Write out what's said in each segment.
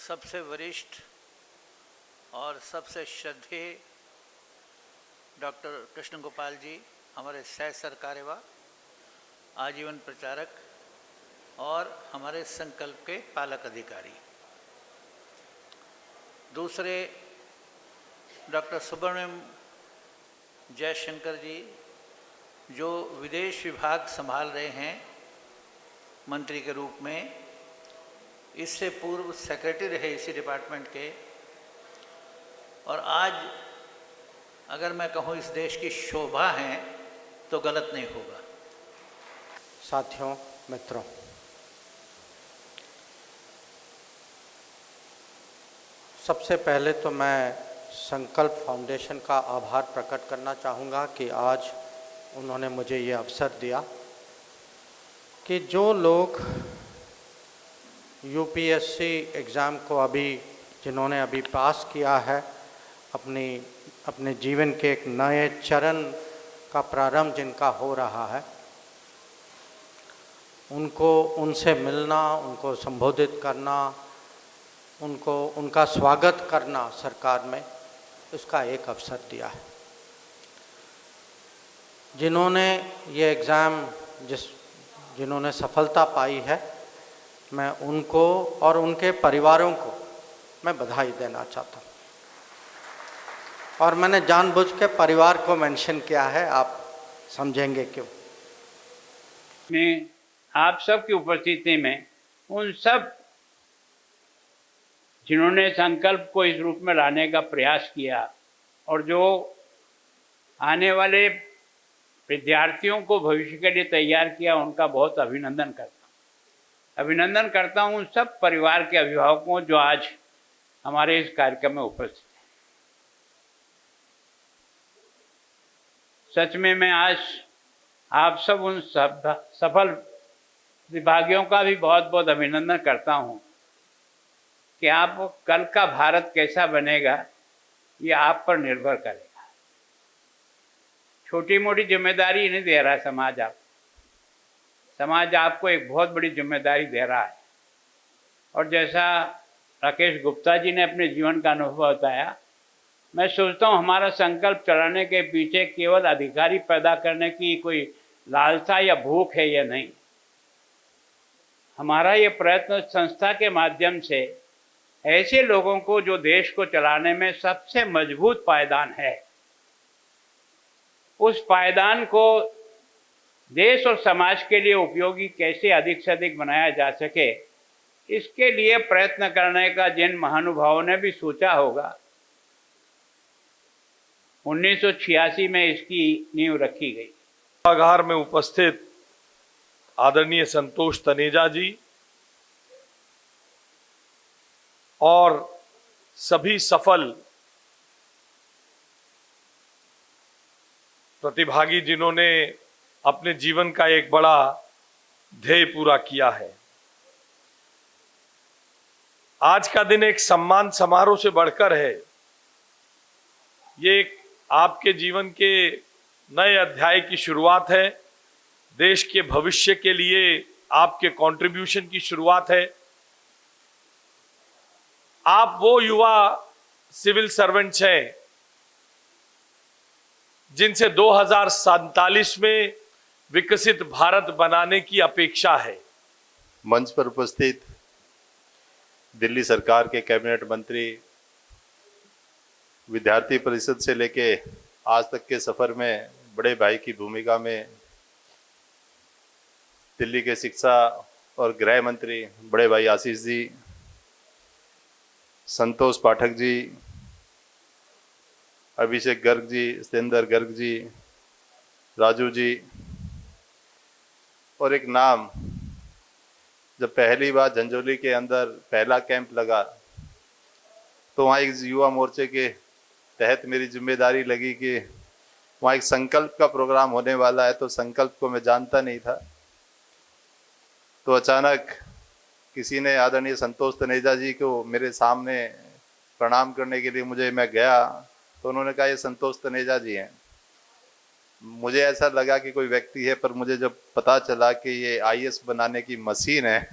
सबसे वरिष्ठ और सबसे श्रद्धेय डॉक्टर कृष्ण गोपाल जी, हमारे सह सरकार्यवाह, आजीवन प्रचारक और हमारे संकल्प के पालक अधिकारी। दूसरे डॉक्टर सुब्रमण्यम जयशंकर जी, जो विदेश विभाग संभाल रहे हैं मंत्री के रूप में, इससे पूर्व सेक्रेटरी रहे इसी डिपार्टमेंट के, और आज अगर मैं कहूँ इस देश की शोभा हैं तो गलत नहीं होगा। साथियों, मित्रों, सबसे पहले तो मैं संकल्प फाउंडेशन का आभार प्रकट करना चाहूँगा कि आज उन्होंने मुझे ये अवसर दिया कि जो लोग यूपीएससी एग्ज़ाम को जिन्होंने अभी पास किया है, अपने जीवन के एक नए चरण का प्रारंभ जिनका हो रहा है, उनसे मिलना, उनको संबोधित करना, उनका स्वागत करना सरकार में, उसका एक अवसर दिया है। जिन्होंने ये एग्ज़ाम जिन्होंने सफलता पाई है, मैं उनको और उनके परिवारों को मैं बधाई देना चाहता हूँ। और मैंने जानबूझ के परिवार को मेंशन किया है, आप समझेंगे क्यों। मैं आप सब की उपस्थिति में उन सब जिन्होंने संकल्प को इस रूप में लाने का प्रयास किया और जो आने वाले विद्यार्थियों को भविष्य के लिए तैयार किया, उनका बहुत अभिनंदन करता हूँ उन सब परिवार के अभिभावकों जो आज हमारे इस कार्यक्रम में उपस्थित हैं। सच में मैं आज आप सब उन सफल विभागियों का भी बहुत बहुत अभिनंदन करता हूँ कि आप कल का भारत कैसा बनेगा ये आप पर निर्भर करेगा। छोटी मोटी जिम्मेदारी नहीं दे रहा है समाज आपको एक बहुत बड़ी जिम्मेदारी दे रहा है। और जैसा राकेश गुप्ता जी ने अपने जीवन का अनुभव बताया, मैं सोचता हूँ हमारा संकल्प चलाने के पीछे केवल अधिकारी पैदा करने की कोई लालसा या भूख है, या नहीं। हमारा ये प्रयत्न संस्था के माध्यम से ऐसे लोगों को जो देश को चलाने में सबसे मजबूत पायदान है, उस पायदान को देश और समाज के लिए उपयोगी कैसे अधिक से अधिक बनाया जा सके, इसके लिए प्रयत्न करने का जिन महानुभावों ने भी सोचा होगा, 1986 में इसकी नींव रखी गई। सभागार में उपस्थित आदरणीय संतोष तनेजा जी और सभी सफल प्रतिभागी जिन्होंने अपने जीवन का एक बड़ा ध्येय पूरा किया है। आज का दिन एक सम्मान समारोह से बढ़कर है। ये एक आपके जीवन के नए अध्याय की शुरुआत है, देश के भविष्य के लिए आपके कंट्रीब्यूशन की शुरुआत है। आप वो युवा सिविल सर्वेंट्स हैं जिनसे 2047 में विकसित भारत बनाने की अपेक्षा है। मंच पर उपस्थित दिल्ली सरकार के कैबिनेट मंत्री, विद्यार्थी परिषद से लेके आज तक के सफर में बड़े भाई की भूमिका में दिल्ली के शिक्षा और गृह मंत्री बड़े भाई आशीष जी, संतोष पाठक जी, अभिषेक गर्ग जी, सतेंद्र गर्ग जी, राजू जी, और एक नाम, जब पहली बार झंझोली के अंदर पहला कैंप लगा तो वहाँ एक युवा मोर्चे के तहत मेरी जिम्मेदारी लगी कि वहाँ एक संकल्प का प्रोग्राम होने वाला है। तो संकल्प को मैं जानता नहीं था, तो अचानक किसी ने आदरणीय संतोष तनेजा जी को मेरे सामने प्रणाम करने के लिए मैं गया, तो उन्होंने कहा ये संतोष तनेजा जी हैं। मुझे ऐसा लगा कि कोई व्यक्ति है, पर मुझे जब पता चला कि ये आईएएस बनाने की मशीन है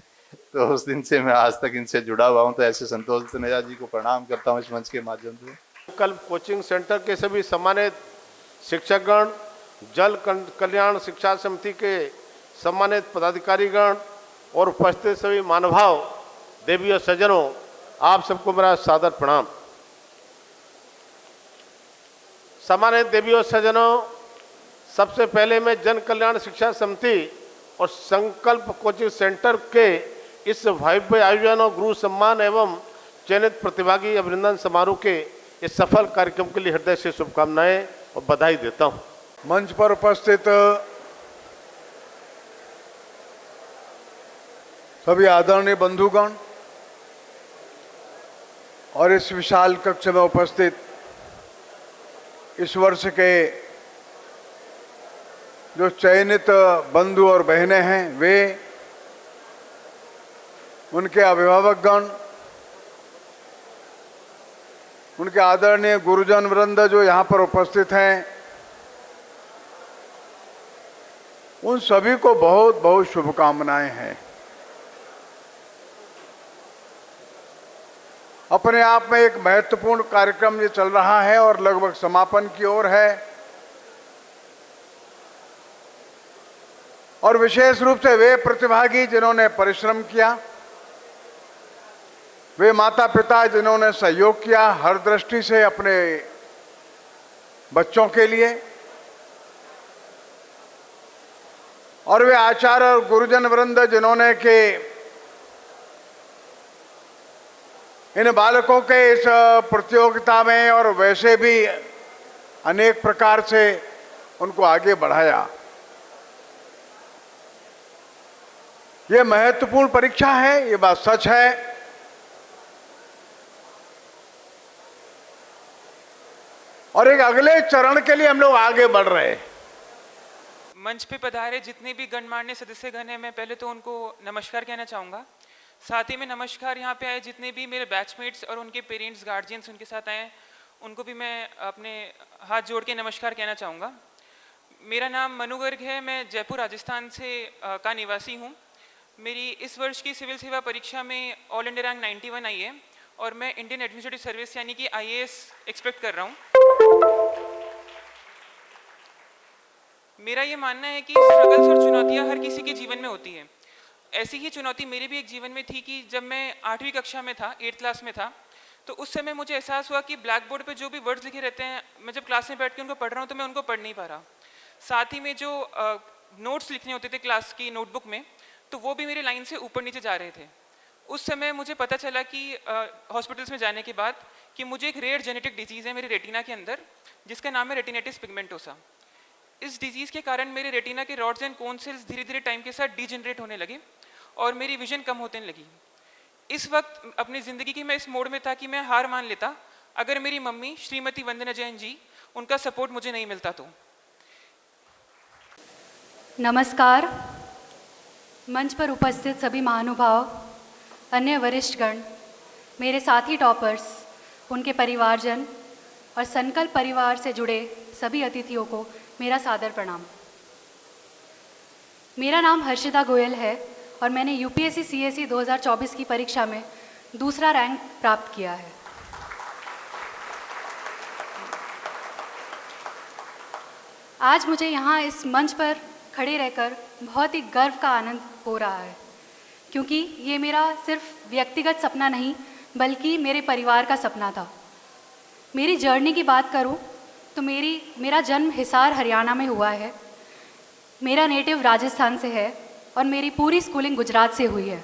तो उस दिन से मैं आज तक इनसे जुड़ा हुआ हूँ। तो ऐसे संतोष तनेजा जी को प्रणाम करता हूँ इस मंच के माध्यम से। संकल्प कोचिंग सेंटर के सभी सम्मानित शिक्षकगण, जल कल्याण शिक्षा समिति के सम्मानित पदाधिकारीगण और उपस्थित सभी महानुभाव, देवी और सज्जनों, आप सबको मेरा सादर प्रणाम। सम्मानित देवी और सज्जनों, सबसे पहले मैं जन कल्याण शिक्षा समिति और संकल्प कोचिंग सेंटर के इस भव्य आयोजन और गुरु सम्मान एवं चयनित प्रतिभागी अभिनंदन समारोह के इस सफल कार्यक्रम के लिए हृदय से शुभकामनाएं और बधाई देता हूं। मंच पर उपस्थित सभी आदरणीय बंधुगण और इस विशाल कक्ष में उपस्थित इस वर्ष के जो चयनित बंधु और बहनें हैं, वे, उनके अभिभावकगण, उनके आदरणीय गुरुजन वृंद जो यहाँ पर उपस्थित हैं, उन सभी को बहुत बहुत शुभकामनाएं हैं। अपने आप में एक महत्वपूर्ण कार्यक्रम ये चल रहा है और लगभग समापन की ओर है। और विशेष रूप से वे प्रतिभागी जिन्होंने परिश्रम किया, वे माता पिता जिन्होंने सहयोग किया हर दृष्टि से अपने बच्चों के लिए, और वे आचार्य और गुरुजन वृंद जिन्होंने के इन बालकों के इस प्रतियोगिता में और वैसे भी अनेक प्रकार से उनको आगे बढ़ाया। ये महत्वपूर्ण परीक्षा है, ये बात सच है। और एक अगले चरण के लिए हम लोग आगे बढ़ रहे हैं। मंच पे पधारे जितने भी गणमान्य सदस्यगण हैं, मैं पहले तो उनको नमस्कार कहना चाहूँगा। साथ ही में नमस्कार यहाँ पे आए जितने भी मेरे बैचमेट्स और उनके पेरेंट्स, गार्जियंस उनके साथ आए, उनको भी मैं अपने हाथ जोड़ के नमस्कार कहना चाहूँगा। मेरा नाम मनु गर्ग है, मैं जयपुर राजस्थान से का निवासी हूँ। मेरी इस वर्ष की सिविल सेवा परीक्षा में ऑल इंडिया रैंक 91 आई है और मैं इंडियन एडमिनिस्ट्रेटिव सर्विस यानी कि IAS एक्सपेक्ट कर रहा हूँ। मेरा ये मानना है कि स्ट्रगल्स और चुनौतियाँ हर किसी के जीवन में होती हैं। ऐसी ही चुनौती मेरे भी एक जीवन में थी कि जब मैं 8वीं कक्षा में था, 8th क्लास में था, तो उस समय मुझे एहसास हुआ कि ब्लैक बोर्ड पे जो भी वर्ड्स लिखे रहते हैं, मैं जब क्लास में बैठ के उनको पढ़ रहा हूँ तो मैं उनको पढ़ नहीं पा रहा। साथ ही में जो नोट्स लिखने होते थे क्लास की नोटबुक में, तो वो भी मेरे लाइन से ऊपर नीचे जा रहे थे। उस समय मुझे पता चला कि हॉस्पिटल्स में जाने के बाद कि मुझे एक रेयर जेनेटिक डिजीज़ है मेरे रेटिना के अंदर, जिसका नाम है रेटिनाइटिस पिगमेंटोसा। इस डिजीज़ के कारण मेरे रेटिना के रॉड्स एंड कोन सेल्स धीरे धीरे टाइम के साथ डीजनरेट होने लगे और मेरी विजन कम होने लगी। इस वक्त अपनी ज़िंदगी की मैं इस मोड़ में था कि मैं हार मान लेता अगर मेरी मम्मी श्रीमती वंदना जैन जी, उनका सपोर्ट मुझे नहीं मिलता तो। नमस्कार। मंच पर उपस्थित सभी महानुभाव, अन्य वरिष्ठगण, मेरे साथी टॉपर्स, उनके परिवारजन और संकल्प परिवार से जुड़े सभी अतिथियों को मेरा सादर प्रणाम। मेरा नाम हर्षिता गोयल है और मैंने UPSC CSE 2024 की परीक्षा में दूसरा रैंक प्राप्त किया है। आज मुझे यहाँ इस मंच पर खड़े रहकर बहुत ही गर्व का आनंद हो रहा है, क्योंकि ये मेरा सिर्फ व्यक्तिगत सपना नहीं बल्कि मेरे परिवार का सपना था। मेरी जर्नी की बात करूँ तो मेरा जन्म हिसार हरियाणा में हुआ है। मेरा नेटिव राजस्थान से है और मेरी पूरी स्कूलिंग गुजरात से हुई है।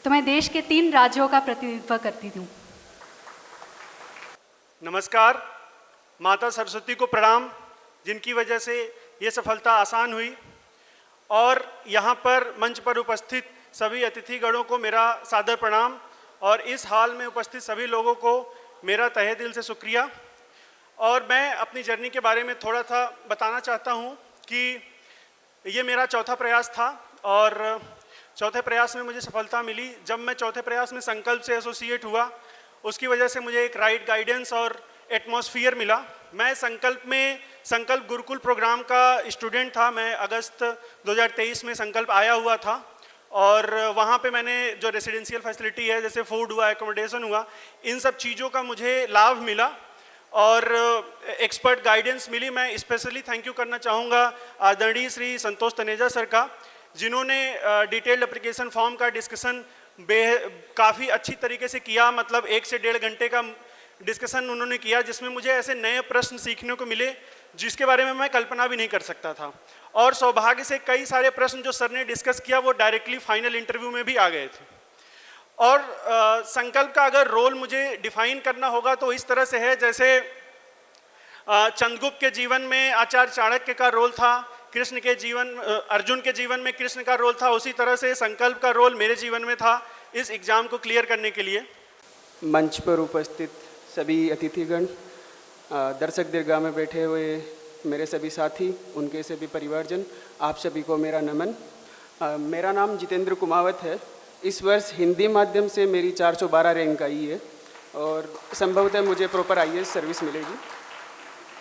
तो मैं देश के 3 राज्यों का प्रतिनिधित्व करती हूँ। नमस्कार। माता सरस्वती को प्रणाम, जिनकी वजह से ये सफलता आसान हुई। और यहाँ पर मंच पर उपस्थित सभी अतिथिगणों को मेरा सादर प्रणाम और इस हाल में उपस्थित सभी लोगों को मेरा तहे दिल से शुक्रिया। और मैं अपनी जर्नी के बारे में थोड़ा सा बताना चाहता हूँ कि ये मेरा चौथा प्रयास था और चौथे प्रयास में मुझे सफलता मिली। जब मैं चौथे प्रयास में संकल्प से एसोसिएट हुआ, उसकी वजह से मुझे एक राइट गाइडेंस और एटमॉस्फियर मिला। मैं संकल्प गुरुकुल प्रोग्राम का स्टूडेंट था। मैं अगस्त 2023 में संकल्प आया हुआ था और वहाँ पे मैंने जो रेसिडेंशियल फैसिलिटी है, जैसे फूड हुआ, एकोमोडेशन हुआ, इन सब चीज़ों का मुझे लाभ मिला और एक्सपर्ट गाइडेंस मिली। मैं स्पेशली थैंक यू करना चाहूँगा आदरणीय श्री संतोष तनेजा सर का, जिन्होंने डिटेल्ड एप्लीकेशन फॉर्म का डिस्कशन काफ़ी अच्छी तरीके से किया। मतलब 1 से 1.5 घंटे का डिस्कशन उन्होंने किया, जिसमें मुझे ऐसे नए प्रश्न सीखने को मिले जिसके बारे में मैं कल्पना भी नहीं कर सकता था। और सौभाग्य से कई सारे प्रश्न जो सर ने डिस्कस किया वो डायरेक्टली फाइनल इंटरव्यू में भी आ गए थे। और संकल्प का अगर रोल मुझे डिफाइन करना होगा तो इस तरह से है, जैसे चंद्रगुप्त के जीवन में आचार्य चाणक्य का रोल था, कृष्ण के जीवन अर्जुन के जीवन में कृष्ण का रोल था, उसी तरह से संकल्प का रोल मेरे जीवन में था इस एग्ज़ाम को क्लियर करने के लिए। मंच पर उपस्थित सभी अतिथिगण, दर्शक दीर्घा में बैठे हुए मेरे सभी साथी, उनके सभी परिवारजन, आप सभी को मेरा नमन। मेरा नाम जितेंद्र कुमावत है। इस वर्ष हिंदी माध्यम से मेरी 412 रैंक आई है और संभवतः मुझे प्रॉपर IAS सर्विस मिलेगी।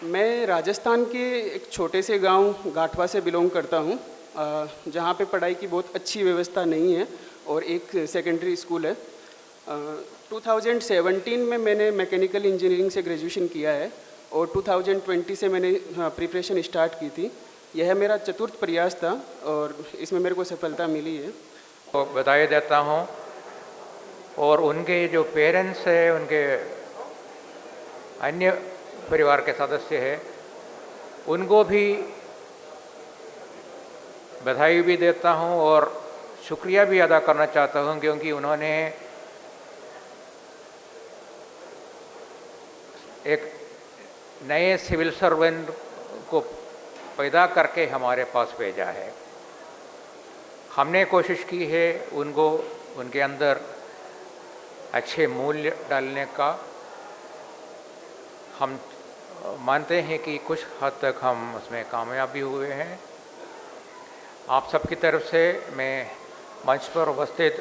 मैं राजस्थान के एक छोटे से गांव गाठवा से बिलोंग करता हूं, जहां पे पढ़ाई की बहुत अच्छी व्यवस्था नहीं है और एक सेकेंडरी स्कूल है। 2017 में मैंने मैकेनिकल इंजीनियरिंग से ग्रेजुएशन किया है और 2020 से मैंने प्रिपरेशन स्टार्ट की थी। यह मेरा चतुर्थ प्रयास था और इसमें मेरे को सफलता मिली है। तो बधाई देता हूँ और उनके जो पेरेंट्स हैं, उनके अन्य परिवार के सदस्य हैं, उनको भी बधाई भी देता हूँ और शुक्रिया भी अदा करना चाहता हूँ, क्योंकि उन्होंने एक नए सिविल सर्वेंट को पैदा करके हमारे पास भेजा है। हमने कोशिश की है उनको उनके अंदर अच्छे मूल्य डालने का। हम मानते हैं कि कुछ हद तक हम उसमें कामयाब भी हुए हैं। आप सबकी तरफ से मैं मंच पर उपस्थित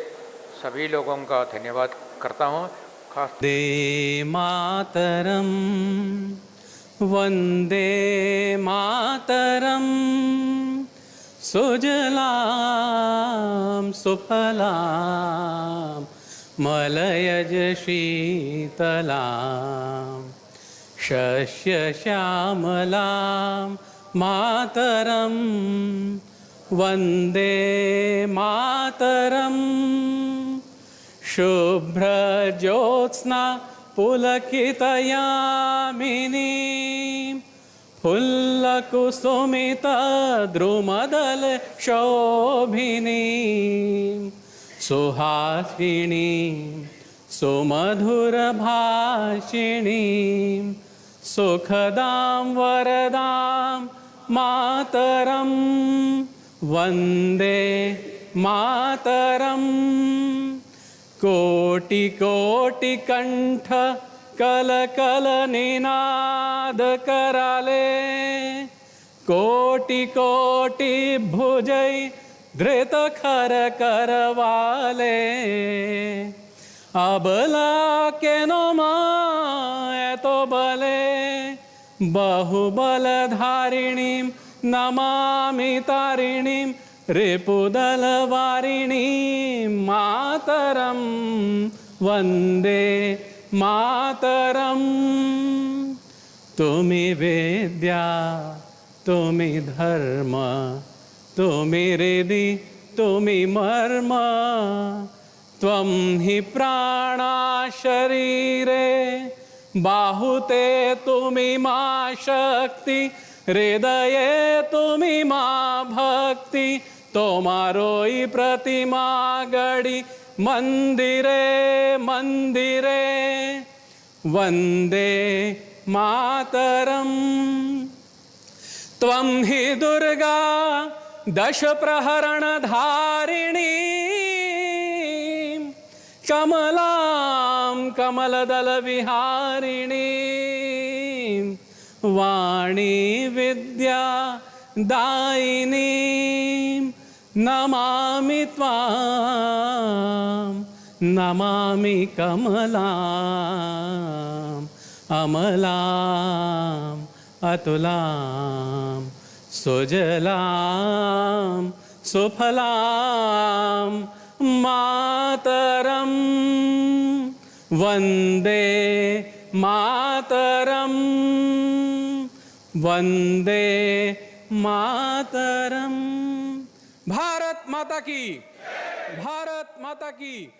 सभी लोगों का धन्यवाद करता हूँ। वन्दे मातरम, वन्दे मातरम, सुजलां सुफलां मलयज शीतलां शस्यश्यामलां मातरं वन्दे मातरं। शुभ्रज्योत्स्ना पुलकितयामिनीं फुल्लकुसुमितद्रुमदलशोभिनीं सुहासिनीं सुमधुरभाषिणीं सुखदां वरदां मातरं वन्दे मातरम्। कोटि कोटि कंठ कल कल निनाद कराले, कोटि कोटि भुजै धृत खर करवाले। अबला के नो माय तो बले बहुबलधारिणीं नमामि तारिणीं रिपुदलवारिणीं मातरं वन्दे मातरं। तुमि विद्या तुमि धर्म तुमि हृदि तुमि मर्म, त्वं हि प्राणा शरीरे बाहुते तुमि मा शक्ति, हृदये तुमि मा भक्ति। तोमारोई प्रतिमा गढ़ी मंदिरे मंदिरे वन्दे मातरं। त्वं हि दुर्गा दश प्रहरण धारिणी, कमलां कमलदल विहारिणी, वाणी विद्या दायिनी नमामि त्वां, नमामि कमलाम् अमलाम् अतुलां सुजलां सुफलां मातरं वन्दे मातरं वन्दे मातरम। भारत माता की, भारत माता की।